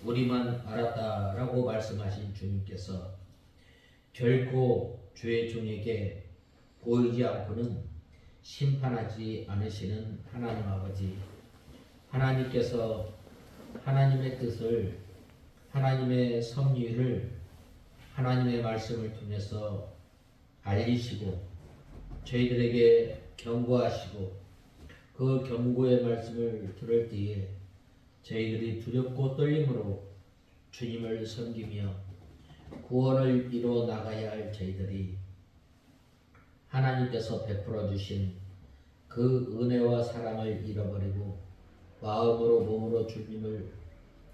우리만 알았다라고 말씀하신 주님께서 결코 주의 종에게 보이지 않고는 심판하지 않으시는 하나님 아버지, 하나님께서 하나님의 뜻을, 하나님의 섭리를 하나님의 말씀을 통해서 알리시고 저희들에게 경고하시고 그 경고의 말씀을 들을 때에 저희들이 두렵고 떨림으로 주님을 섬기며 구원을 이루어 나가야 할 저희들이 하나님께서 베풀어 주신 그 은혜와 사랑을 잃어버리고 마음으로 몸으로 주님을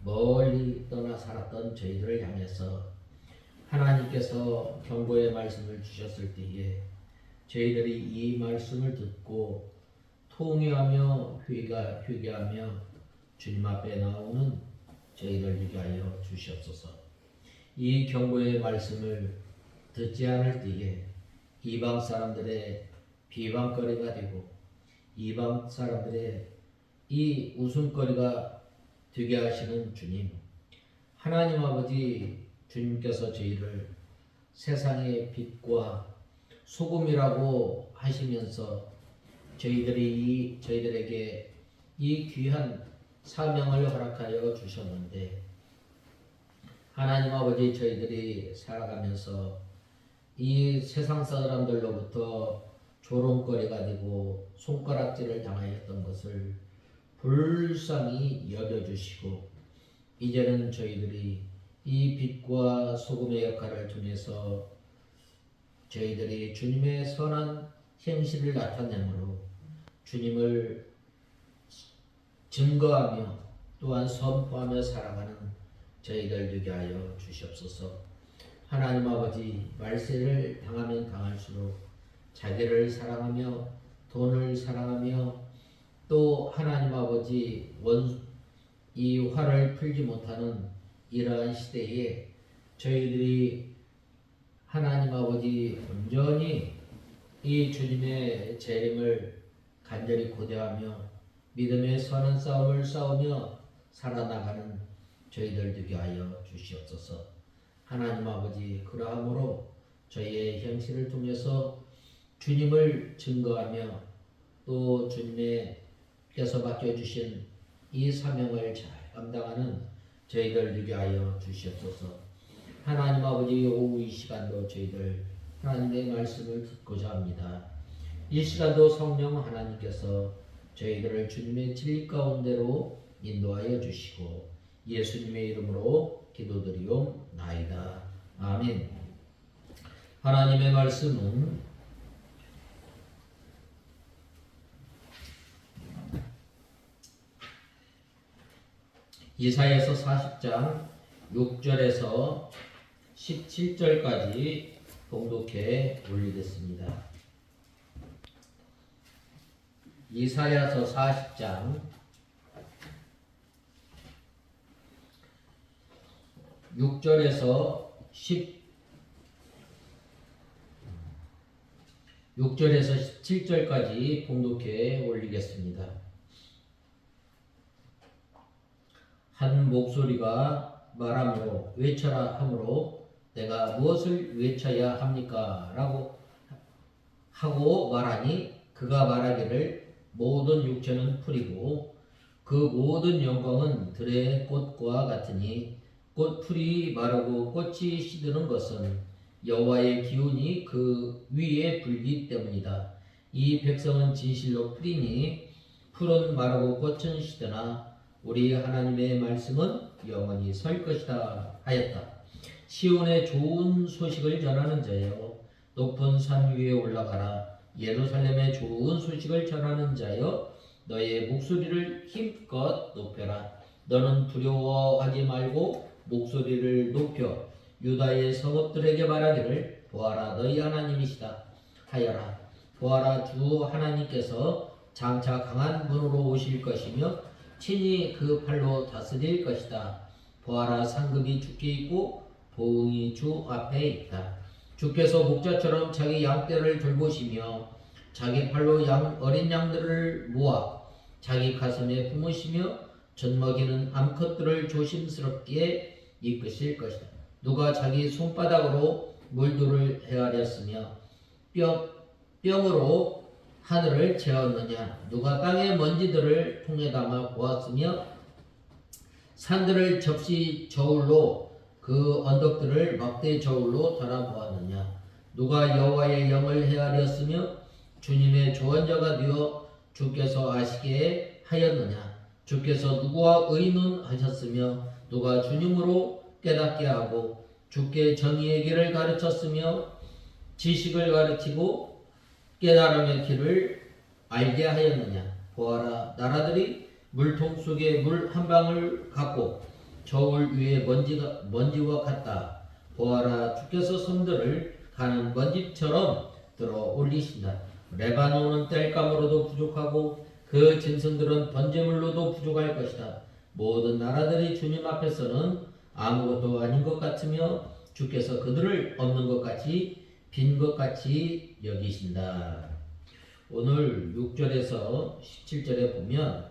멀리 떠나 살았던 저희들을 향해서 하나님께서 경고의 말씀을 주셨을 때에 저희들이 이 말씀을 듣고 통회하며 회개하며 주님 앞에 나오는 저희들 되게 하여 주시옵소서. 이 경고의 말씀을 듣지 않을 때에 이방 사람들의 비방거리가 되고 이방 사람들의 이 웃음거리가 되게 하시는 주님, 하나님 아버지, 주님께서 저희를 세상의 빛과 소금이라고 하시면서 저희들에게 이 귀한 사명을 허락하여 주셨는데, 하나님 아버지, 저희들이 살아가면서 이 세상 사람들로부터 조롱거리가 되고 손가락질을 당하였던 것을 불쌍히 여겨주시고 이제는 저희들이 이 빛과 소금의 역할을 통해서 저희들이 주님의 선한 행실을 나타내므로 주님을 증거하며 또한 선포하며 살아가는 저희들 되게 하여 주시옵소서. 하나님 아버지, 말세를 당하면 당할수록 자기를 사랑하며 돈을 사랑하며 또 하나님 아버지 이 화를 풀지 못하는 이러한 시대에 저희들이 하나님 아버지 온전히 이 주님의 재림을 간절히 고대하며 믿음의 선한 싸움을 싸우며 살아나가는 저희들 되게 하여 주시옵소서. 하나님 아버지, 그러함으로 저희의 행실을 통해서 주님을 증거하며 또 주님께서 맡겨주신 이 사명을 잘 감당하는 저희들 되게 하여 주시옵소서. 하나님 아버지, 오후 이 시간도 저희들 하나님의 말씀을 듣고자 합니다. 이 시간도 성령 하나님께서 저희들을 주님의 진리 가운데로 인도하여 주시고 예수님의 이름으로 기도드리옵나이다. 아멘. 하나님의 말씀은 이사야서 40장 6절에서 17절까지 봉독해 올리겠습니다. 이사야서 40장 6절에서 17절까지 봉독해 올리겠습니다. 한 목소리가 말하므로 외쳐라 하므로 내가 무엇을 외쳐야 합니까? 라고 하고 말하니 그가 말하기를 모든 육체는 풀이고 그 모든 영광은 들의 꽃과 같으니 꽃풀이 마르고 꽃이 시드는 것은 여호와의 기운이 그 위에 불기 때문이다. 이 백성은 진실로 풀이니 풀은 마르고 꽃은 시드나 우리 하나님의 말씀은 영원히 설 것이다 하였다. 시온의 좋은 소식을 전하는 자여 높은 산 위에 올라가라. 예루살렘의 좋은 소식을 전하는 자여 너의 목소리를 힘껏 높여라. 너는 두려워하지 말고 목소리를 높여 유다의 성읍들에게 말하기를 보아라, 너희 하나님이시다 하여라. 보아라, 주 하나님께서 장차 강한 분으로 오실 것이며 친히 그 팔로 다스릴 것이다. 보아라, 상급이 주께 있고 보응이 주 앞에 있다. 주께서 목자처럼 자기 양떼를 돌보시며 자기 팔로 어린 양들을 모아 자기 가슴에 품으시며 젖먹이는 암컷들을 조심스럽게 이끄실 것이다. 누가 자기 손바닥으로 물들을 헤아렸으며 뿅으로 하늘을 재었느냐? 누가 땅의 먼지들을 통에 담아 보았으며 산들을 접시 저울로 그 언덕들을 막대 저울로 달아 보았느냐? 누가 여호와의 영을 헤아렸으며 주님의 조언자가 되어 주께서 아시게 하였느냐? 주께서 누구와 의논하셨으며 누가 주님으로 깨닫게 하고 주께 정의의 길을 가르쳤으며 지식을 가르치고 깨달음의 길을 알게 하였느냐? 보아라, 나라들이 물통 속에 물 한 방울 같고 저울 위에 먼지와 같다. 보아라, 주께서 섬들을 가는 먼지처럼 들어 올리신다. 레바논은 땔감으로도 부족하고 그 짐승들은 번제물로도 부족할 것이다. 모든 나라들이 주님 앞에서는 아무것도 아닌 것 같으며 주께서 그들을 없는 것 같이 빈 것 같이 여기신다. 오늘 6절에서 17절에 보면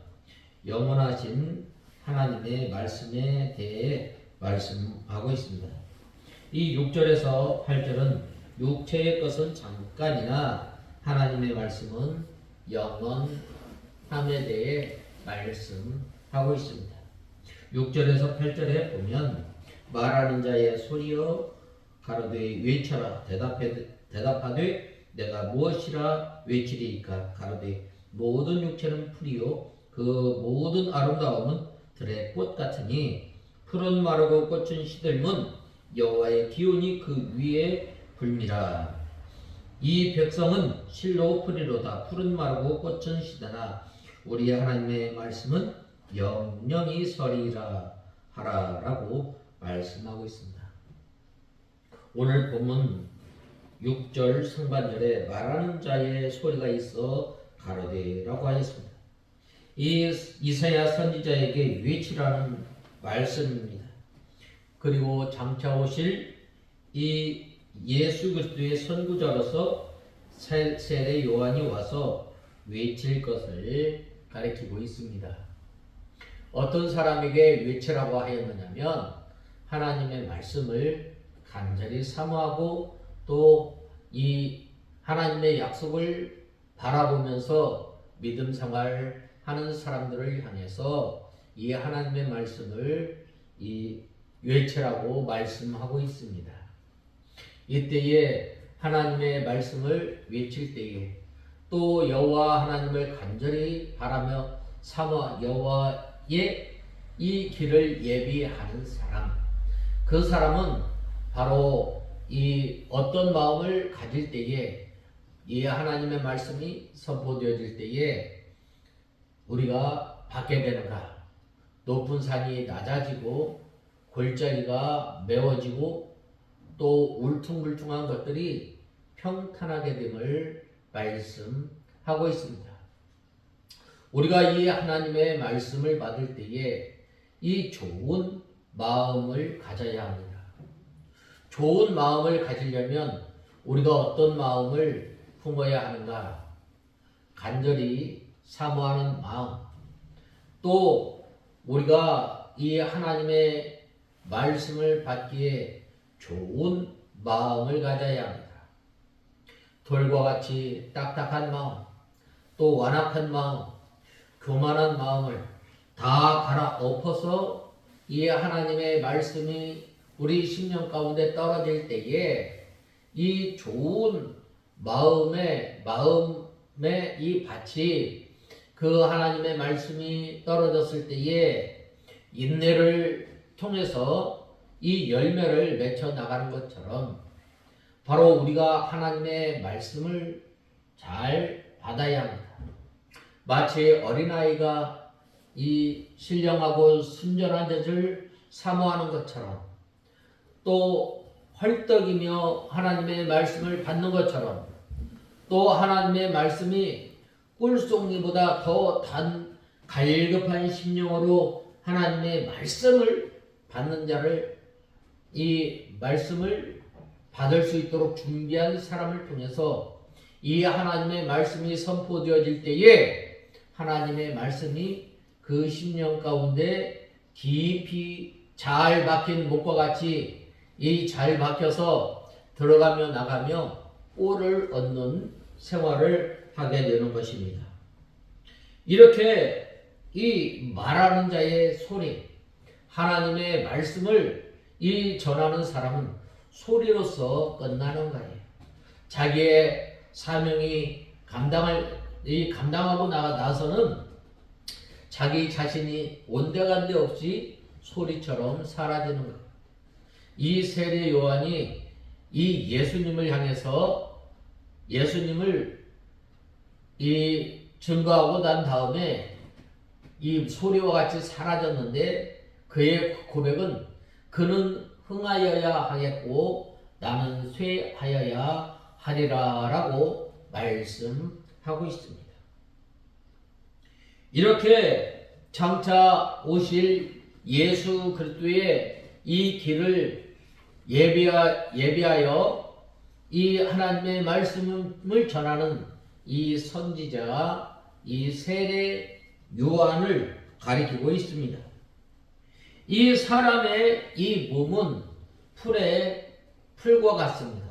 영원하신 하나님의 말씀에 대해 말씀하고 있습니다. 이 6절에서 8절은 육체의 것은 잠깐이나 하나님의 말씀은 영원함에 대해 말씀하고 있습니다. 6절에서 8절에 보면 말하는 자의 소리여 가로되 외쳐라 대답하되 내가 무엇이라 외치리이까 가로되 모든 육체는 풀이요 그 모든 아름다움은 들의 꽃 같으니 풀은 마르고 꽃은 시들면 여호와의 기운이 그 위에 불미라. 이 백성은 실로 풀이로다. 풀은 마르고 꽃은 시드나 우리 하나님의 말씀은 영영이 서리라 하라라고 말씀하고 있습니다. 오늘 본문 6절 상반절에 말하는 자의 소리가 있어 가로되라고 하였습니다. 이 이사야 선지자에게 외치라는 말씀입니다. 그리고 장차 오실 이 예수 그리스도의 선구자로서 세례 요한이 와서 외칠 것을 가리키고 있습니다. 어떤 사람에게 외치라고 하였느냐면 하나님의 말씀을 간절히 사모하고 또 이 하나님의 약속을 바라보면서 믿음 생활 하는 사람들을 향해서 이 하나님의 말씀을 외치라고 말씀하고 있습니다. 이때에 하나님의 말씀을 외칠 때에 또 여호와 하나님을 간절히 바라며 사모 여호와의 이 길을 예비하는 사람, 그 사람은 바로 이 어떤 마음을 가질 때에 이 하나님의 말씀이 선포되어질 때에 우리가 받게 되는가? 높은 산이 낮아지고 골짜기가 메워지고 또 울퉁불퉁한 것들이 평탄하게 됨을 말씀하고 있습니다. 우리가 이 하나님의 말씀을 받을 때에 이 좋은 마음을 가져야 합니다. 좋은 마음을 가지려면 우리가 어떤 마음을 품어야 하는가? 간절히 사모하는 마음, 또 우리가 이 하나님의 말씀을 받기에 좋은 마음을 가져야 합니다. 돌과 같이 딱딱한 마음, 또 완악한 마음, 교만한 마음을 다 갈아 엎어서 이 하나님의 말씀이 우리 심령 가운데 떨어질 때에 이 좋은 마음의 이 밭이 그 하나님의 말씀이 떨어졌을 때에 인내를 통해서 이 열매를 맺혀 나가는 것처럼 바로 우리가 하나님의 말씀을 잘 받아야 합니다. 마치 어린아이가 이 신령하고 순전한 젖을 사모하는 것처럼 또 헐떡이며 하나님의 말씀을 받는 것처럼 또 하나님의 말씀이 꿀송이보다 더 단 갈급한 심령으로 하나님의 말씀을 받는 자를 이 말씀을 받을 수 있도록 준비한 사람을 통해서 이 하나님의 말씀이 선포되어질 때에 하나님의 말씀이 그 심령 가운데 깊이 잘 박힌 목과 같이 이 잘 박혀서 들어가며 나가며 꼴을 얻는 생활을 하게 되는 것입니다. 이렇게 이 말하는 자의 소리, 하나님의 말씀을 이 전하는 사람은 소리로서 끝나는 거예요. 자기의 사명이 감당하고 나서는 자기 자신이 온데간데 없이 소리처럼 사라지는 거예요. 이 세례 요한이 이 예수님을 향해서 예수님을 이 증거하고 난 다음에 이 소리와 같이 사라졌는데 그의 고백은 그는 흥하여야 하겠고 나는 쇠하여야 하리라 라고 말씀하고 있습니다. 이렇게 장차 오실 예수 그리스도의 이 길을 예비하여 이 하나님의 말씀을 전하는 이 선지자, 이 세례 요한을 가리키고 있습니다. 이 사람의 이 몸은 풀과 같습니다.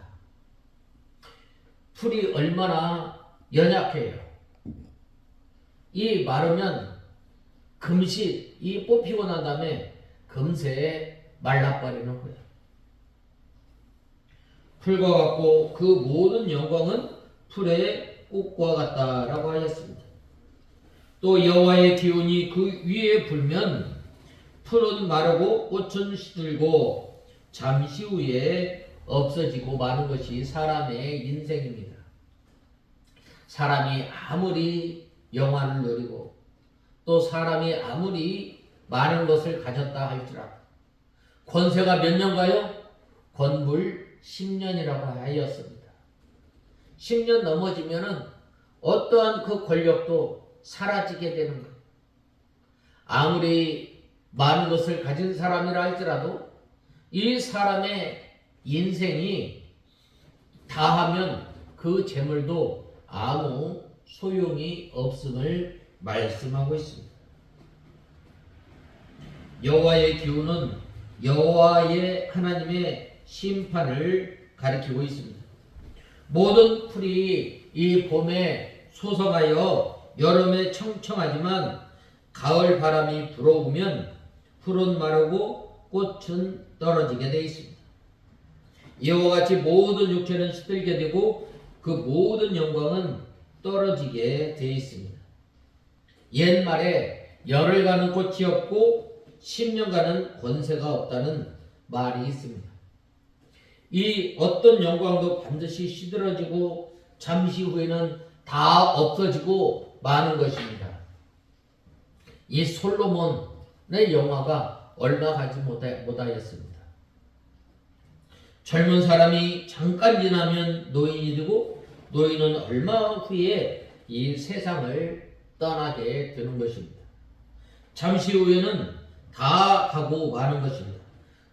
풀이 얼마나 연약해요. 이 마르면 금시 이 뽑히고 난 다음에 금세 말라버리는 거예요. 풀과 같고 그 모든 영광은 풀의 꽃과 같다라고 하였습니다. 또 여호와의 기운이 그 위에 불면 풀은 마르고 꽃은 시들고 잠시 후에 없어지고 마는 것이 사람의 인생입니다. 사람이 아무리 영화를 누리고 또 사람이 아무리 많은 것을 가졌다 할지라도 권세가 몇 년가요? 권불 10년이라고 하였습니다. 10년 넘어지면은 어떠한 그 권력도 사라지게 되는 거예요. 아무리 많은 것을 가진 사람이라 할지라도 이 사람의 인생이 다하면 그 재물도 아무 소용이 없음을 말씀하고 있습니다. 여호와의 기운은 여호와의 하나님의 심판을 가리키고 있습니다. 모든 풀이 이 봄에 소성하여 여름에 청청하지만 가을 바람이 불어오면 풀은 마르고 꽃은 떨어지게 되어 있습니다. 이와 같이 모든 육체는 시들게 되고 그 모든 영광은 떨어지게 되어 있습니다. 옛말에 열흘 가는 꽃이 없고 10년간은 권세가 없다는 말이 있습니다. 이 어떤 영광도 반드시 시들어지고 잠시 후에는 다 없어지고 마는 것입니다. 이 솔로몬의 영화가 얼마 가지 못하였습니다. 젊은 사람이 잠깐 지나면 노인이 되고 노인은 얼마 후에 이 세상을 떠나게 되는 것입니다. 잠시 후에는 다 가고 마는 것입니다.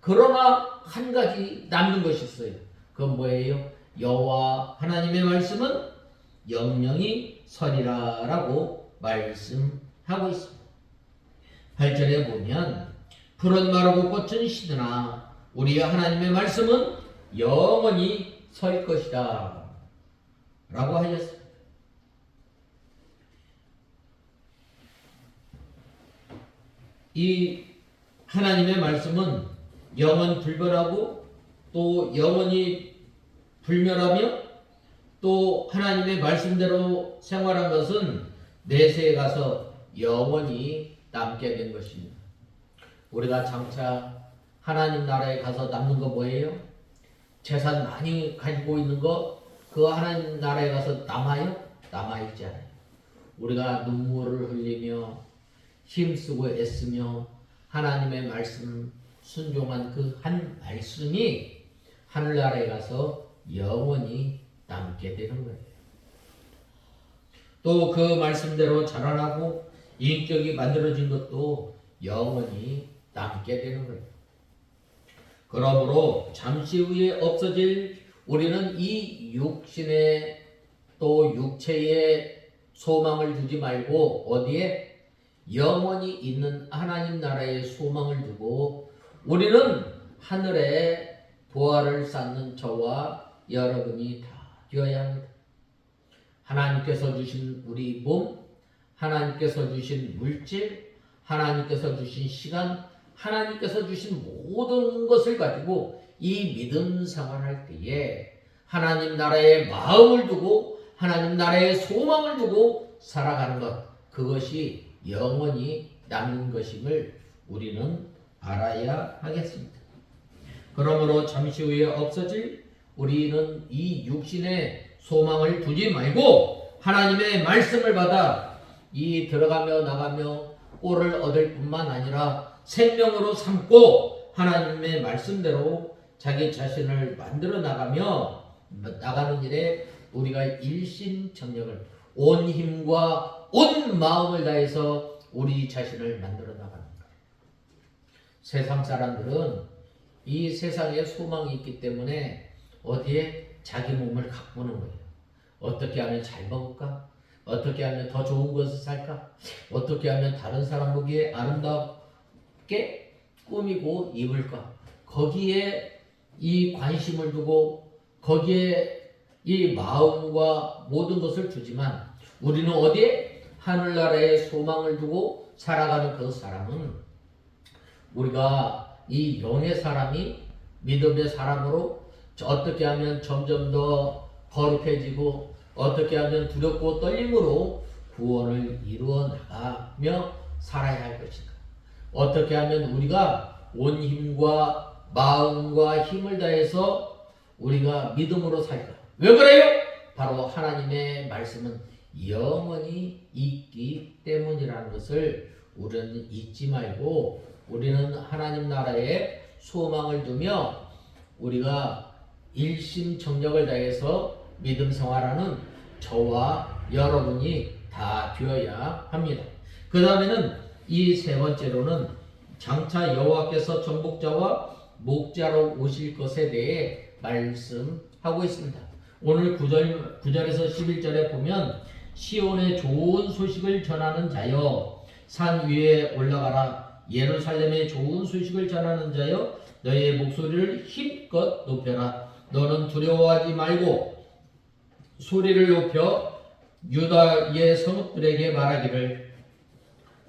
그러나 한 가지 남는 것이 있어요. 그건 뭐예요? 여호와 하나님의 말씀은 영영이 서리라 라고 말씀하고 있습니다. 8절에 보면 풀은 마르고 꽃은 시드나 우리 하나님의 말씀은 영원히 설 것이다 라고 하셨습니다. 이 하나님의 말씀은 영원 불변하고 또 영원히 불멸하며 또 하나님의 말씀대로 생활한 것은 내세에 가서 영원히 남게 된 것입니다. 우리가 장차 하나님 나라에 가서 남는 거 뭐예요? 재산 많이 가지고 있는 거 그 하나님 나라에 가서 남아요? 남아있지 않아요. 우리가 눈물을 흘리며 힘쓰고 애쓰며 하나님의 말씀 순종한 그 한 말씀이 하늘나라에 가서 영원히 남게 되는 거예요. 또 그 말씀대로 자라나고 인격이 만들어진 것도 영원히 남게 되는 거예요. 그러므로 잠시 후에 없어질 우리는 이 육신의 또 육체의 소망을 두지 말고 어디에? 영원히 있는 하나님 나라의 소망을 두고 우리는 하늘에 보화를 쌓는 저와 여러분이 다 되어야 합니다. 하나님께서 주신 우리 몸, 하나님께서 주신 물질, 하나님께서 주신 시간, 하나님께서 주신 모든 것을 가지고 이 믿음 생활할 때에 하나님 나라의 마음을 두고 하나님 나라의 소망을 두고 살아가는 것, 그것이 영원히 남는 것임을 우리는 알아야 하겠습니다. 그러므로 잠시 후에 없어질 우리는 이 육신의 소망을 두지 말고 하나님의 말씀을 받아 이 들어가며 나가며 꼴을 얻을 뿐만 아니라 생명으로 삼고 하나님의 말씀대로 자기 자신을 만들어 나가는 일에 우리가 일심청력을 온 힘과 온 마음을 다해서 우리 자신을 만들어 나가는 거예요. 세상 사람들은 이 세상에 소망이 있기 때문에 어디에 자기 몸을 가꾸는 거예요. 어떻게 하면 잘 먹을까? 어떻게 하면 더 좋은 것을 살까? 어떻게 하면 다른 사람 보기에 아름답게 꾸미고 입을까? 거기에 이 관심을 두고 거기에 이 마음과 모든 것을 두지만 우리는 어디에? 하늘나라에 소망을 두고 살아가는 그 사람은 우리가 이 영의 사람이 믿음의 사람으로 어떻게 하면 점점 더 거룩해지고 어떻게 하면 두렵고 떨림으로 구원을 이루어 나가며 살아야 할 것인가? 어떻게 하면 우리가 온 힘과 마음과 힘을 다해서 우리가 믿음으로 살까? 왜 그래요? 바로 하나님의 말씀은 영원히 있기 때문이라는 것을 우리는 잊지 말고 우리는 하나님 나라에 소망을 두며 우리가 일심청력을 다해서 믿음 생활하는 저와 여러분이 다 되어야 합니다. 그 다음에는 이 세 번째로는 장차 여호와께서 정복자와 목자로 오실 것에 대해 말씀하고 있습니다. 오늘 9절에서 11절에 보면 시온의 좋은 소식을 전하는 자여 산 위에 올라가라 예루살렘의 좋은 소식을 전하는 자여 너의 목소리를 힘껏 높여라 너는 두려워하지 말고 소리를 높여 유다의 성읍들에게 말하기를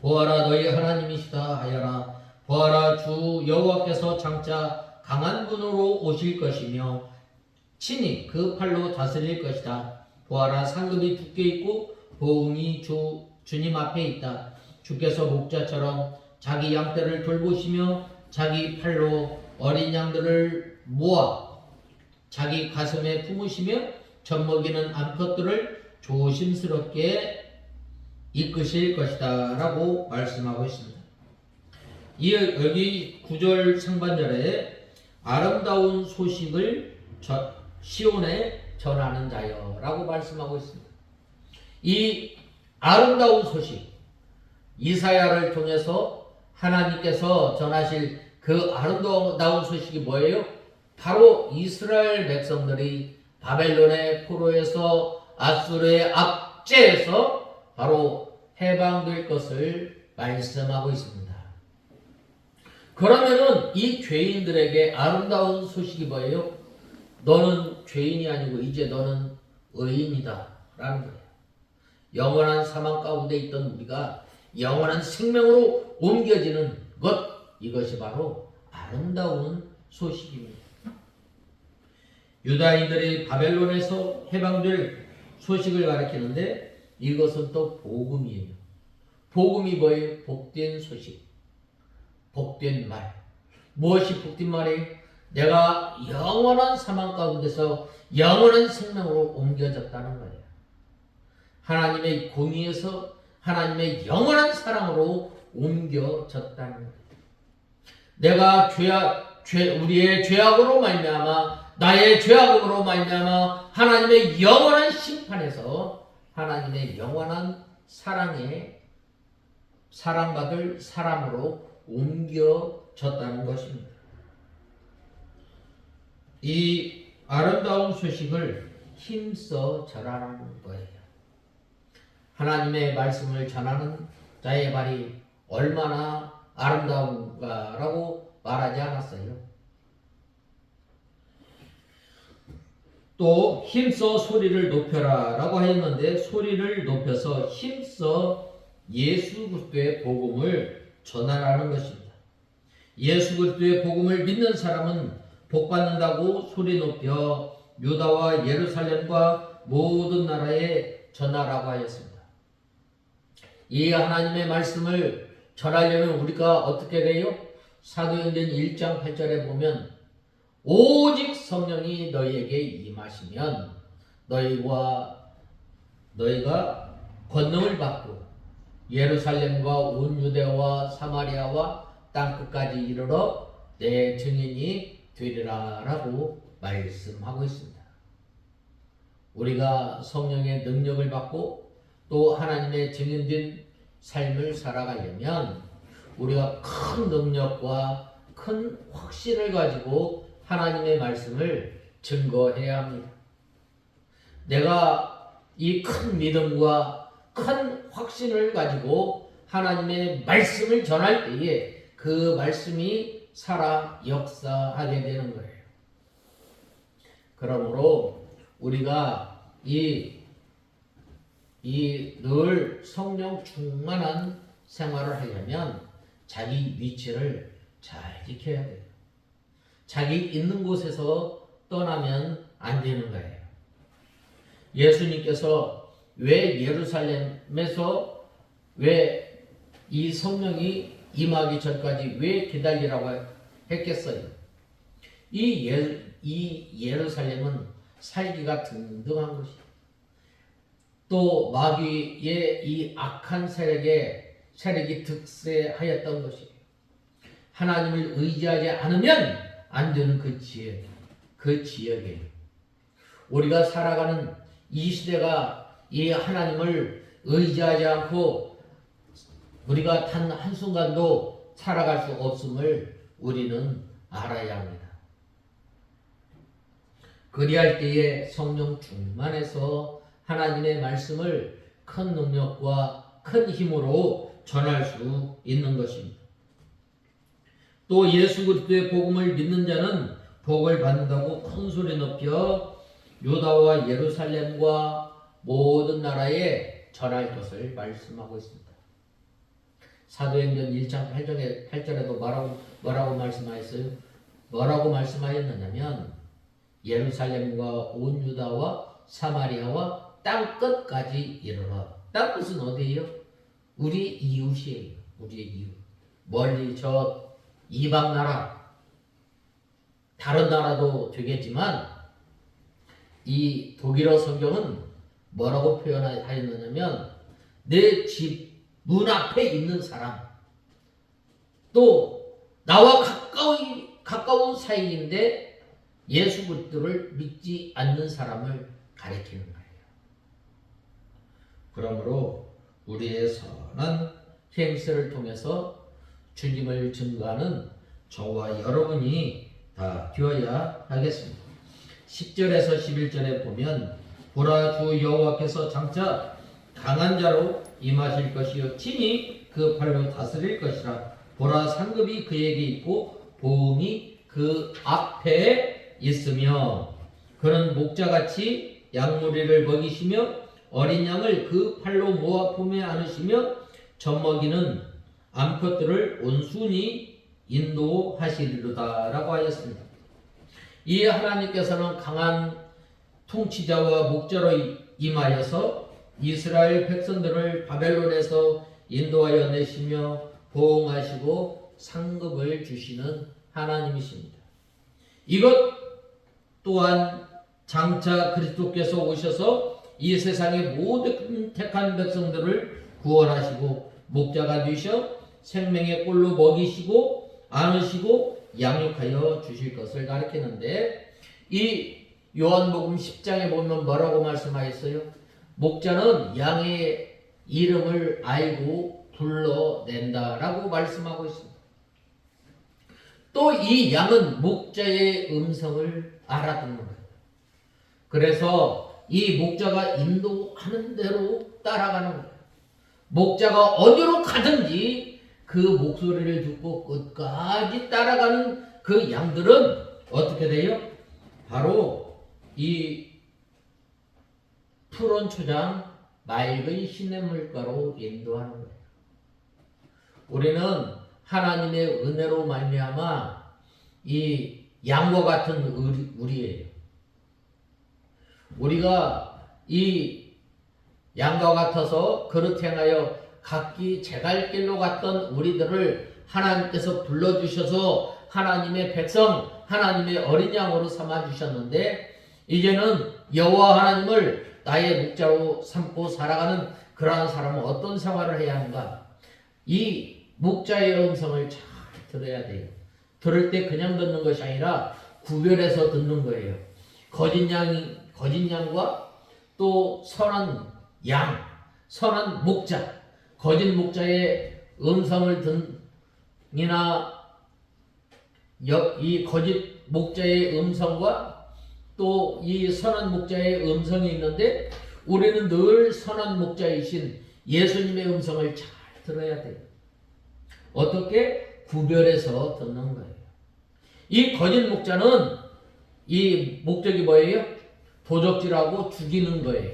보아라 너희 하나님이시다 하여라 보아라 주 여호와께서 장차 강한 분으로 오실 것이며 친히 그 팔로 다스릴 것이다. 보아라 상급이 두께 있고 보응이 주님 앞에 있다. 주께서 목자처럼 자기 양떼를 돌보시며 자기 팔로 어린 양들을 모아 자기 가슴에 품으시며 젖먹이는 암컷들을 조심스럽게 이끄실 것이다 라고 말씀하고 있습니다. 여기 9절 상반절에 아름다운 소식을 시온에 전하는 자여 라고 말씀하고 있습니다. 이 아름다운 소식 이사야를 통해서 하나님께서 전하실 그 아름다운 소식이 뭐예요? 바로 이스라엘 백성들이 바벨론의 포로에서 아수르의 압제에서 바로 해방될 것을 말씀하고 있습니다. 그러면은 이 죄인들에게 아름다운 소식이 뭐예요? 너는 죄인이 아니고 이제 너는 의인이다 라는 거예요. 영원한 사망 가운데 있던 우리가 영원한 생명으로 옮겨지는 것, 이것이 바로 아름다운 소식입니다. 유다인들이 바벨론에서 해방될 소식을 가리키는데 이것은 또 복음이에요. 복음이 뭐예요? 복된 소식, 복된 말. 무엇이 복된 말이에요? 내가 영원한 사망 가운데서 영원한 생명으로 옮겨졌다는 거예요. 하나님의 공의에서 하나님의 영원한 사랑으로 옮겨졌다는 거예요. 내가 우리의 죄악으로 말미암아 나의 죄악으로 말미암아 하나님의 영원한 심판에서 하나님의 영원한 사랑에 사랑받을 사람으로 옮겨졌다는 것입니다. 이 아름다운 소식을 힘써 전하는 거예요. 하나님의 말씀을 전하는 자의 발이 얼마나 아름다운가라고 말하지 않았어요. 또 힘써 소리를 높여라 라고 하였는데 소리를 높여서 힘써 예수 그리스도의 복음을 전하라는 것입니다. 예수 그리스도의 복음을 믿는 사람은 복받는다고 소리 높여 유다와 예루살렘과 모든 나라에 전하라고 하였습니다. 이 하나님의 말씀을 전하려면 우리가 어떻게 돼요? 사도행전 1장 8절에 보면 오직 성령이 너희에게 임하시면 너희가 권능을 받고 예루살렘과 온 유대와 사마리아와 땅끝까지 이르러 내 증인이 되리라 라고 말씀하고 있습니다. 우리가 성령의 능력을 받고 또 하나님의 증인된 삶을 살아가려면 우리가 큰 능력과 큰 확신을 가지고 하나님의 말씀을 증거해야 합니다. 내가 이 큰 믿음과 큰 확신을 가지고 하나님의 말씀을 전할 때에 그 말씀이 살아 역사하게 되는 거예요. 그러므로 우리가 늘 성령 충만한 생활을 하려면 자기 위치를 잘 지켜야 돼요. 자기 있는 곳에서 떠나면 안 되는 거예요. 예수님께서 왜 예루살렘에서 왜 이 성령이 임하기 전까지 왜 기다리라고 했겠어요? 이 예루살렘은 살기가 등등한 것이에요. 또 마귀의 이 악한 세력이 득세하였던 것이에요. 하나님을 의지하지 않으면 안 되는 그 지역이에요. 우리가 살아가는 이 시대가 이 하나님을 의지하지 않고 우리가 단 한순간도 살아갈 수 없음을 우리는 알아야 합니다. 그리할 때에 성령 충만해서 하나님의 말씀을 큰 능력과 큰 힘으로 전할 수 있는 것입니다. 또 예수 그리스도의 복음을 믿는 자는 복을 받는다고 큰 소리 높여 유다와 예루살렘과 모든 나라에 전할 것을 말씀하고 있습니다. 사도행전 1장 8절에도 뭐라고 말씀하였어요? 뭐라고 말씀하였느냐면 예루살렘과 온 유다와 사마리아와 땅끝까지 이르러. 땅끝은 어디예요? 우리 이웃이에요. 우리의 이웃. 멀리 저 이방 나라, 다른 나라도 되겠지만 이 독일어 성경은 뭐라고 표현하였느냐면 내 집 문 앞에 있는 사람, 또 나와 가까운 사이인데 예수 그리스도를 믿지 않는 사람을 가리키는 거예요. 그러므로 우리의 선한 행세를 통해서 주님을 증거하는 저와 여러분이 다 되어야 하겠습니다. 10절에서 11절에 보면 보라 주 여호와께서 장차 강한 자로 임하실 것이요 친히 그 팔로 다스릴 것이라. 보라 상급이 그에게 있고 보응이 그 앞에 있으며 그는 목자같이 양무리를 먹이시며 어린 양을 그 팔로 모아 품에 안으시며 젖먹이는 암컷들을 온순히 인도하시리로다 라고 하였습니다. 이 하나님께서는 강한 통치자와 목자로 임하여서 이스라엘 백성들을 바벨론에서 인도하여 내시며 보응하시고 상급을 주시는 하나님이십니다. 이것 또한 장차 그리스도께서 오셔서 이 세상의 모든 택한 백성들을 구원하시고 목자가 되셔 생명의 꼴로 먹이시고 안으시고 양육하여 주실 것을 가리키는데 이 요한복음 10장에 보면 뭐라고 말씀하였어요? 목자는 양의 이름을 알고 불러낸다라고 말씀하고 있습니다. 또 이 양은 목자의 음성을 알아듣는 거예요. 그래서 이 목자가 인도하는 대로 따라가는 거예요. 목자가 어디로 가든지 그 목소리를 듣고 끝까지 따라가는 그 양들은 어떻게 돼요? 바로 이 푸른 초장 맑은 시냇물가로 인도하는 거예요. 우리는 하나님의 은혜로 말미암아 이 양과 같은 우리예요. 우리가 이 양과 같아서 그릇 행하여 각기 제갈 길로 갔던 우리들을 하나님께서 불러주셔서 하나님의 백성, 하나님의 어린 양으로 삼아주셨는데 이제는 여호와 하나님을 나의 목자로 삼고 살아가는 그러한 사람은 어떤 생활을 해야 하는가? 이 목자의 음성을 잘 들어야 돼요. 들을 때 그냥 듣는 것이 아니라 구별해서 듣는 거예요. 거짓 양과 또 선한 양, 선한 목자, 거짓 목자의 음성을 듣니나 이 거짓 목자의 음성과 또 이 선한 목자의 음성이 있는데 우리는 늘 선한 목자이신 예수님의 음성을 잘 들어야 돼요. 어떻게? 구별해서 듣는 거예요. 이 거짓 목자는 이 목적이 뭐예요? 도적질하고 죽이는 거예요.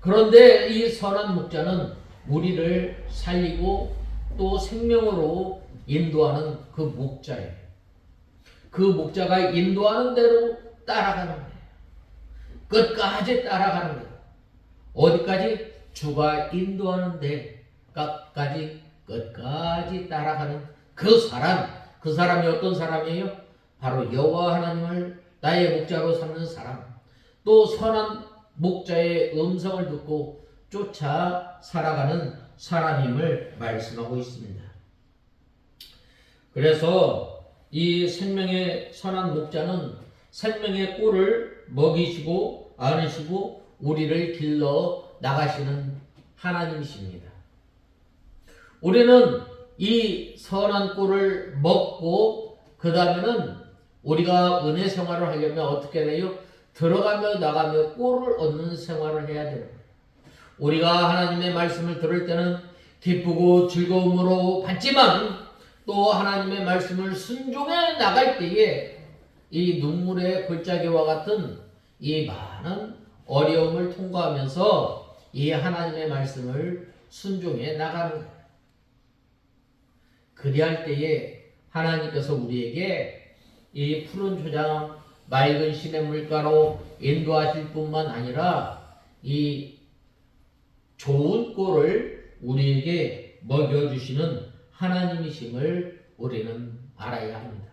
그런데 이 선한 목자는 우리를 살리고 또 생명으로 인도하는 그 목자예요. 그 목자가 인도하는 대로 따라가는 거예요. 끝까지 따라가는 거예요. 어디까지? 주가 인도하는 데까지 끝까지 따라가는 그 사람이 어떤 사람이에요? 바로 여호와 하나님을 나의 목자로 삼는 사람, 또 선한 목자의 음성을 듣고 쫓아 살아가는 사람임을 말씀하고 있습니다. 그래서 이 생명의 선한 목자는 생명의 꿀을 먹이시고 안으시고 우리를 길러 나가시는 하나님이십니다. 우리는 이 선한 꿀을 먹고 그 다음에는 우리가 은혜 생활을 하려면 어떻게 해요? 들어가며 나가며 꿀을 얻는 생활을 해야 돼요. 우리가 하나님의 말씀을 들을 때는 기쁘고 즐거움으로 받지만 또 하나님의 말씀을 순종해 나갈 때에 이 눈물의 골짜기와 같은 이 많은 어려움을 통과하면서 이 하나님의 말씀을 순종해 나가는 거예요. 그리할 때에 하나님께서 우리에게 이 푸른 초장 맑은 시냇물가로 인도하실 뿐만 아니라 이 좋은 꼴을 우리에게 먹여주시는 하나님이심을 우리는 알아야 합니다.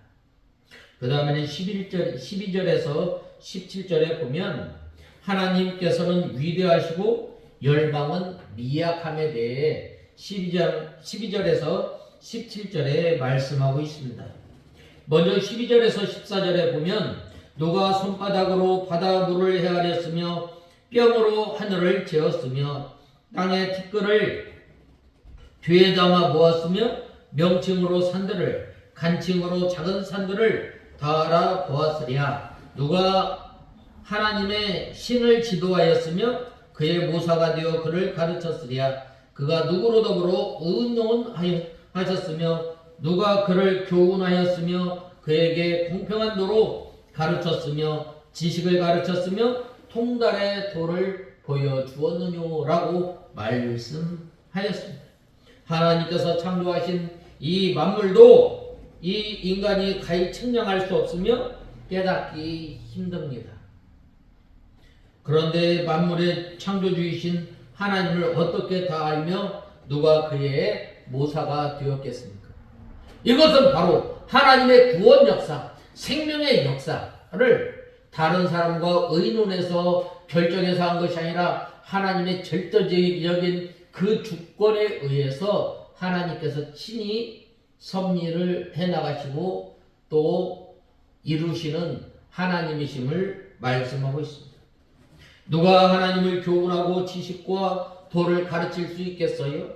그 다음에는 12절에서 17절에 보면 하나님께서는 위대하시고 열방은 미약함에 대해 12절에서 17절에 말씀하고 있습니다. 먼저 12절에서 14절에 보면 누가 손바닥으로 바다 물을 헤아렸으며 뼘으로 하늘을 재었으며 땅의 티끌을 뒤에 담아 모았으며 명칭으로 산들을 간칭으로 작은 산들을 다 알아보았으랴. 누가 하나님의 신을 지도하였으며 그의 모사가 되어 그를 가르쳤으랴. 그가 누구로 더불어 의논하셨으며 누가 그를 교훈하였으며 그에게 공평한 도로 가르쳤으며 지식을 가르쳤으며 통달의 도를 보여주었느냐라고 말씀하였습니다. 하나님께서 창조하신 이 만물도 이 인간이 가히 측량할 수 없으며 깨닫기 힘듭니다. 그런데 만물의 창조주이신 하나님을 어떻게 다 알며 누가 그의 모사가 되었겠습니까? 이것은 바로 하나님의 구원 역사, 생명의 역사를 다른 사람과 의논해서 결정해서 한 것이 아니라 하나님의 절대적인 그 주권에 의해서 하나님께서 친히 섭리를 해나가시고 또 이루시는 하나님이심을 말씀하고 있습니다. 누가 하나님을 교훈하고 지식과 도를 가르칠 수 있겠어요?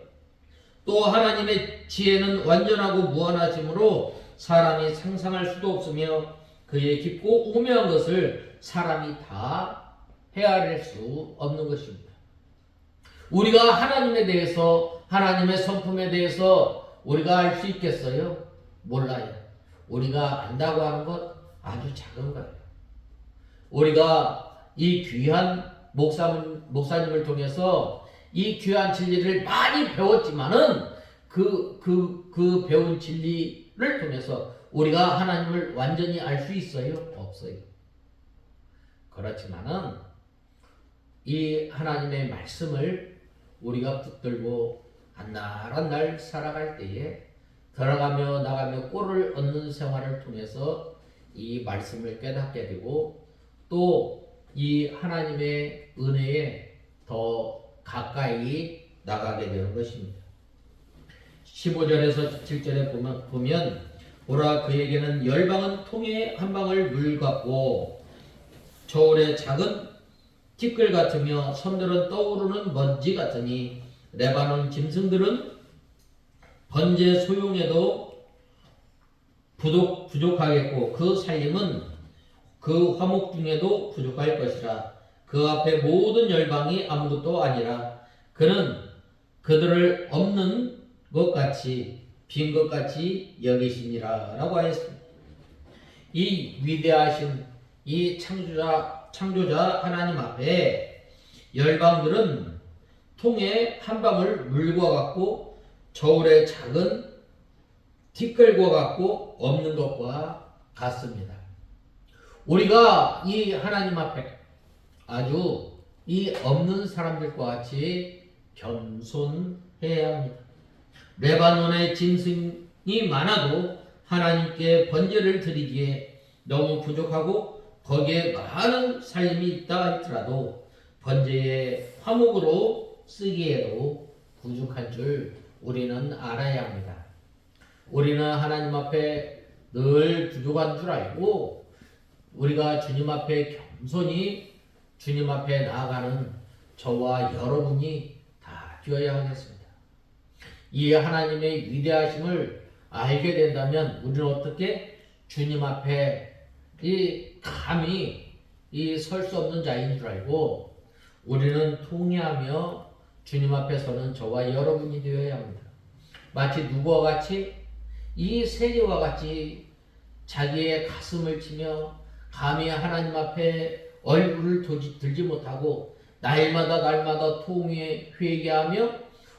또 하나님의 지혜는 완전하고 무한하심으로 사람이 상상할 수도 없으며 그의 깊고 오묘한 것을 사람이 다 헤아릴 수 없는 것입니다. 우리가 하나님에 대해서 하나님의 성품에 대해서 우리가 알 수 있겠어요? 몰라요. 우리가 안다고 하는 것 아주 작은 거예요. 우리가 이 귀한 목사님을 통해서 이 귀한 진리를 많이 배웠지만은 그 배운 진리를 통해서 우리가 하나님을 완전히 알 수 있어요? 없어요. 그렇지만은 이 하나님의 말씀을 우리가 붙들고 한 날 살아갈 때에 들어가며 나가며 꼴을 얻는 생활을 통해서 이 말씀을 깨닫게 되고 또 이 하나님의 은혜에 더 가까이 나가게 되는 것입니다. 15절에서 17절에 보면 보라 그에게는 열방은 통에 한 방울 물 같고 저울의 작은 티끌 같으며 섬들은 떠오르는 먼지 같으니 레바논 짐승들은 번제 소용에도 부족하겠고 그 살림은 그 화목 중에도 부족할 것이라. 그 앞에 모든 열방이 아무것도 아니라 그는 그들을 없는 것 같이 빈 것 같이 여기시니라 라고 하였습니다. 이 위대하신 이 창조자 하나님 앞에 열방들은 통에 한 방울 물과 같고 저울의 작은 티끌과 같고 없는 것과 같습니다. 우리가 이 하나님 앞에 아주 이 없는 사람들과 같이 겸손해야 합니다. 레바논의 짐승이 많아도 하나님께 번제를 드리기에 너무 부족하고 거기에 많은 살림이 있다 할지라도 번제의 화목으로 쓰기에도 부족한 줄 우리는 알아야 합니다. 우리는 하나님 앞에 늘 부족한 줄 알고 우리가 주님 앞에 겸손히 주님 앞에 나아가는 저와 여러분이 다 되어야 하겠습니다. 이 하나님의 위대하심을 알게 된다면 우리는 어떻게 주님 앞에 감히 설 수 없는 자인 줄 알고 우리는 통회하며 주님 앞에 서는 저와 여러분이 되어야 합니다. 마치 누구와 같이 이 세리와 같이 자기의 가슴을 치며 감히 하나님 앞에 얼굴을 들지 못하고 날마다 회개하며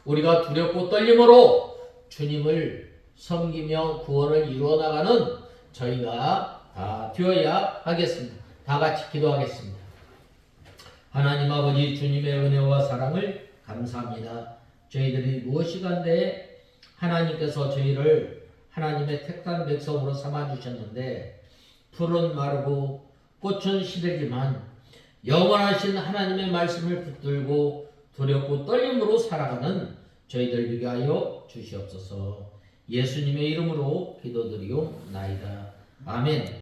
우리가 두렵고 떨림으로 주님을 섬기며 구원을 이루어나가는 저희가 다 되어야 하겠습니다. 다 같이 기도하겠습니다. 하나님 아버지 주님의 은혜와 사랑을 감사합니다. 저희들이 무엇이간데 하나님께서 저희를 하나님의 택한 백성으로 삼아주셨는데 풀은 마르고 꽃은 시들지만 영원하신 하나님의 말씀을 붙들고 두렵고 떨림으로 살아가는 저희들 되게 하여 주시옵소서. 예수님의 이름으로 기도드리옵나이다. 아멘.